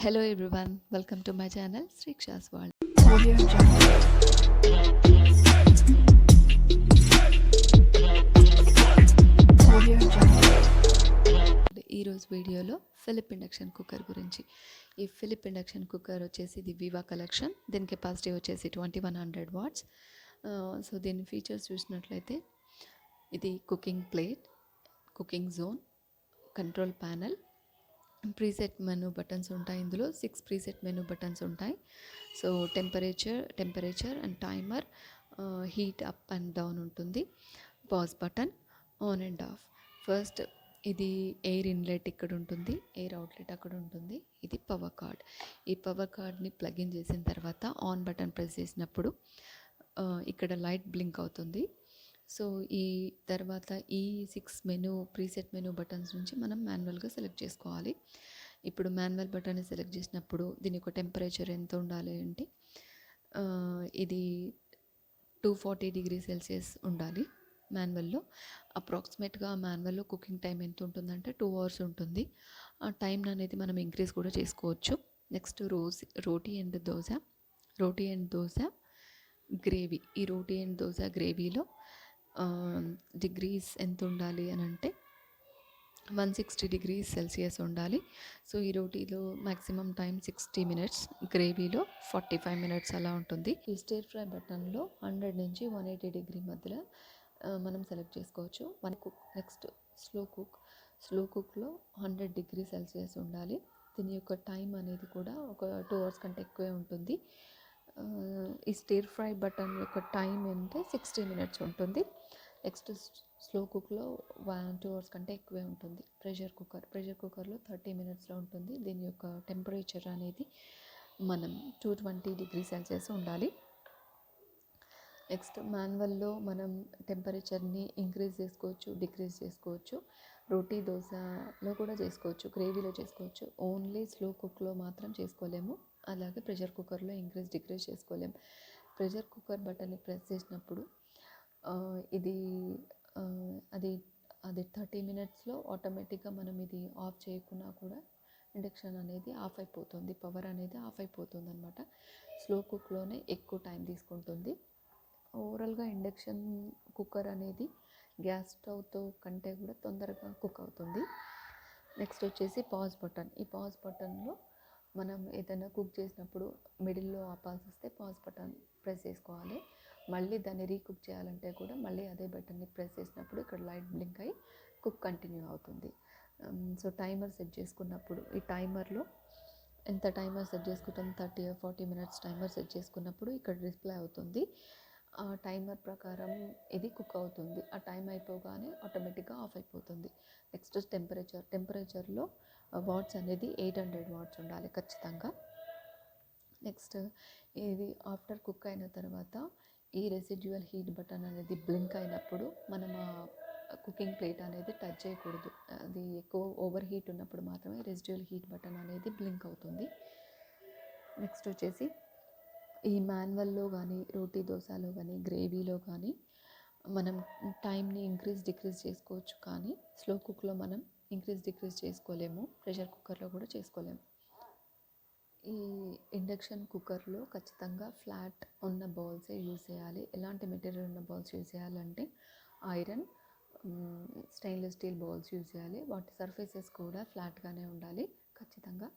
Hello everyone, welcome to my channel Sriksha's World. ఈరోజు వీడియోలో Philip induction cooker గురించి. ఈ ఫిలిప్ ఇండక్షన్ కుక్కర్ వచ్చేసి ఇది వివా కలెక్షన్. దీని కెపాసిటీ వచ్చేసి 2100 వాట్స్. సో దీని ఫీచర్స్ చూసినట్లయితే ఇది cooking plate, cooking zone, control panel, preset menu buttons ఉంటాయి. ఇందులో 6 ప్రీసెట్ మెనూ బటన్స్ ఉంటాయి. So temperature and timer, heat up and down ఉంటుంది. Pause button, on and off. First ఇది ఎయిర్ ఇన్లెట్ ఇక్కడ ఉంటుంది, ఎయిర్ అవుట్లెట్ అక్కడ ఉంటుంది. ఇది పవర్ కార్డ్. ఈ పవర్ కార్డ్ని ప్లగ్ ఇన్ చేసిన తర్వాత ఆన్ బటన్ ప్రెస్ చేసినప్పుడు ఇక్కడ లైట్ బ్లింక్ అవుతుంది. సో ఈ తర్వాత ఈ 6 ప్రీసెట్ మెనూ బటన్స్ నుంచి మనం మాన్యువల్గా సెలెక్ట్ చేసుకోవాలి. ఇప్పుడు మాన్యువల్ బటన్ని సెలెక్ట్ చేసినప్పుడు దీని యొక్క టెంపరేచర్ ఎంత ఉండాలి అంటే ఇది 240 డిగ్రీ సెల్సియస్ ఉండాలి మాన్యువల్లో. అప్రాక్సిమేట్గా మాన్యువల్లో కుకింగ్ టైం ఎంత ఉంటుందంటే 2 అవర్స్ ఉంటుంది. ఆ టైం అనేది మనం ఇంక్రీజ్ కూడా చేసుకోవచ్చు. Next roti and dosa gravy. ఈ రోటీ అండ్ దోశ గ్రేవీలో డిగ్రీస్ ఎంత ఉండాలి అని అంటే 160 డిగ్రీస్ సెల్సియస్ ఉండాలి. సో ఈ రోటీలో మ్యాక్సిమం టైం 60 మినిట్స్, గ్రేవీలో 45 మినిట్స్ అలా ఉంటుంది. ఈ స్టిర్ ఫ్రై బటన్లో 100 నుంచి 180 డిగ్రీ మధ్యలో మనం సెలెక్ట్ చేసుకోవచ్చు. నెక్స్ట్ స్లో కుక్లో 100 డిగ్రీ సెల్సియస్ ఉండాలి. దీని యొక్క టైం అనేది కూడా ఒక 2 అవర్స్ కంటే ఎక్కువే ఉంటుంది. ఈ స్టిర్ ఫ్రై బటన్ యొక్క టైం అంటే 60 మినిట్స్ ఉంటుంది. నెక్స్ట్ స్లో కుక్లో 2 అవర్స్ కంటే ఎక్కువే ఉంటుంది. ప్రెషర్ కుక్కర్లో 30 మినిట్స్లో ఉంటుంది. దీని యొక్క టెంపరేచర్ అనేది మనం 220 డిగ్రీ సెల్సియస్ ఉండాలి. నెక్స్ట్ మాన్యువల్లో మనం టెంపరేచర్ని ఇంక్రీజ్ చేసుకోవచ్చు, డిక్రీజ్ చేసుకోవచ్చు. రోటీ దోశలో కూడా చేసుకోవచ్చు, గ్రేవీలో చేసుకోవచ్చు. ఓన్లీ స్లో కుక్లో మాత్రం చేసుకోలేము. అలాగే ప్రెషర్ కుక్కర్లో ఇంక్రీజ్ డిక్రీజ్ చేసుకోలేము. ప్రెషర్ కుక్కర్ బటన్ని ప్రెస్ చేసినప్పుడు అది 30 మినిట్స్లో ఆటోమేటిక్గా మనం ఇది ఆఫ్ చేయకున్నా కూడా ఇండక్షన్ అనేది ఆఫ్ అయిపోతుంది, పవర్ అనేది ఆఫ్ అయిపోతుంది అనమాట. స్లో కుక్లోనే ఎక్కువ టైం తీసుకుంటుంది. ఓవరాల్గా ఇండక్షన్ కుక్కర్ అనేది గ్యాస్ స్టవ్తో కంటే కూడా తొందరగా కుక్ అవుతుంది. నెక్స్ట్ వచ్చేసి పాజ్ బటన్. ఈ పాజ్ బటన్లో మనం ఏదైనా కుక్ చేసినప్పుడు మిడిల్లో ఆపాల్సి వస్తే పాజ్ బటన్ ప్రెస్ చేసుకోవాలి. మళ్ళీ దాన్ని రీకుక్ చేయాలంటే కూడా మళ్ళీ అదే బటన్ని ప్రెస్ చేసినప్పుడు ఇక్కడ లైట్ బ్లింక్ అయ్యి కుక్ కంటిన్యూ అవుతుంది. సో టైమర్ సెట్ చేసుకున్నప్పుడు ఈ టైమర్లో ఎంత టైమర్ సెట్ చేసుకుంటాం, 30 or 40 మినిట్స్ టైమర్ సెట్ చేసుకున్నప్పుడు ఇక్కడ డిస్ప్లే అవుతుంది. ఆ టైమర్ ప్రకారం ఇది కుక్ అవుతుంది. ఆ టైం అయిపోగానే ఆటోమేటిక్గా ఆఫ్ అయిపోతుంది. నెక్స్ట్ టెంపరేచర్లో వాట్స్ అనేది 800 వాట్స్ ఉండాలి ఖచ్చితంగా. నెక్స్ట్ ఇది ఆఫ్టర్ కుక్ అయిన తర్వాత ఈ రెసిడ్యువల్ హీట్ బటన్ అనేది బ్లింక్ అయినప్పుడు మనం ఆ కుకింగ్ ప్లేట్ అనేది టచ్ చేయకూడదు. అది ఎక్కువ ఓవర్ హీట్ ఉన్నప్పుడు మాత్రమే రెసిడ్యువల్ హీట్ బటన్ అనేది బ్లింక్ అవుతుంది. నెక్స్ట్ వచ్చేసి ఈ మాన్యువల్లో కానీ, రోటీ దోశలో కానీ, గ్రేవీలో కానీ మనం టైంని ఇంక్రీజ్ డిక్రీజ్ చేసుకోవచ్చు. కానీ స్లో కుక్లో మనం ఇంక్రీజ్ డిక్రీజ్ చేసుకోలేము, ప్రెషర్ కుక్కర్లో కూడా చేసుకోలేము. ఈ ఇండక్షన్ కుక్కర్లో ఖచ్చితంగా ఫ్లాట్ ఉన్న బౌల్సే యూజ్ చేయాలి. ఎలాంటి మెటీరియల్ ఉన్న బౌల్స్ యూజ్ చేయాలంటే iron, stainless steel bowls use చేయాలి. వాటి సర్ఫేసెస్ కూడా ఫ్లాట్గానే ఉండాలి ఖచ్చితంగా.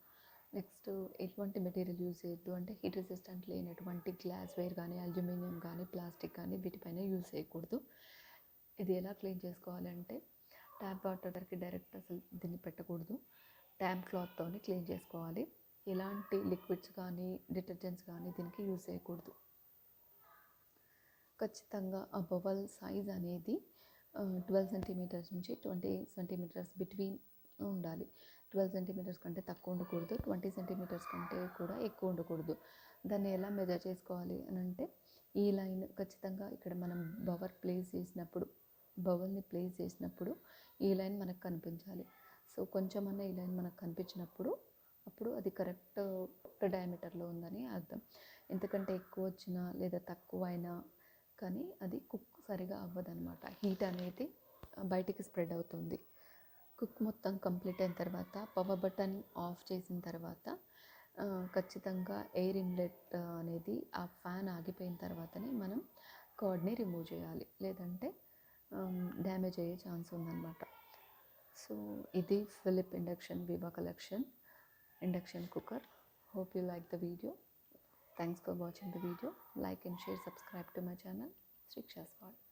నెక్స్ట్ ఎటువంటి మెటీరియల్ యూజ్ చేయొద్దు అంటే హీట్ రెసిస్టెంట్ లేనటువంటి గ్లాస్ వేర్ కానీ, అల్యూమినియం కానీ, ప్లాస్టిక్ కానీ వీటిపైన యూజ్ చేయకూడదు. ఇది ఎలా క్లీన్ చేసుకోవాలంటే ట్యాప్ వాటర్కి డైరెక్ట్ అసలు దీన్ని పెట్టకూడదు. ట్యాప్ క్లాత్తో క్లీన్ చేసుకోవాలి. ఎలాంటి లిక్విడ్స్ కానీ, డిటర్జెంట్స్ కానీ దీనికి యూజ్ చేయకూడదు. ఖచ్చితంగా ఆ బౌల్ సైజ్ అనేది 12 సెంటీమీటర్స్ నుంచి 20 సెంటీమీటర్స్ బిట్వీన్ ఉండాలి. 12 సెంటీమీటర్స్ కంటే తక్కువ ఉండకూడదు, 20 సెంటీమీటర్స్ కంటే కూడా ఎక్కువ ఉండకూడదు. దాన్ని ఎలా మెజర్ చేసుకోవాలి అని అంటే ఈ లైన్ ఖచ్చితంగా ఇక్కడ మనం బౌల్ని ప్లేస్ చేసినప్పుడు ఈ లైన్ మనకు కనిపించాలి. సో కొంచెమన్నా ఈ లైన్ మనకు కనిపించినప్పుడు అప్పుడు అది కరెక్ట్ డయామీటర్లో ఉందని అర్థం. ఎంతకంటే ఎక్కువ వచ్చినా లేదా తక్కువ అయినా కానీ అది కుక్ సరిగా అవ్వదన్నమాట. హీట్ అనేది బయటికి స్ప్రెడ్ అవుతుంది. కుక్ మొత్తం కంప్లీట్ అయిన తర్వాత పవర్ బటన్ ఆఫ్ చేసిన తర్వాత ఖచ్చితంగా ఎయిర్ ఇన్లెట్ అనేది ఆ ఫ్యాన్ ఆగిపోయిన తర్వాతనే మనం కార్డ్ని రిమూవ్ చేయాలి, లేదంటే డ్యామేజ్ అయ్యే ఛాన్స్ ఉందన్నమాట. సో ఇది Philips induction viva collection induction cooker. Hope you like the video. Thanks for watching the video. Like and share, subscribe to my channel Shiksha's World.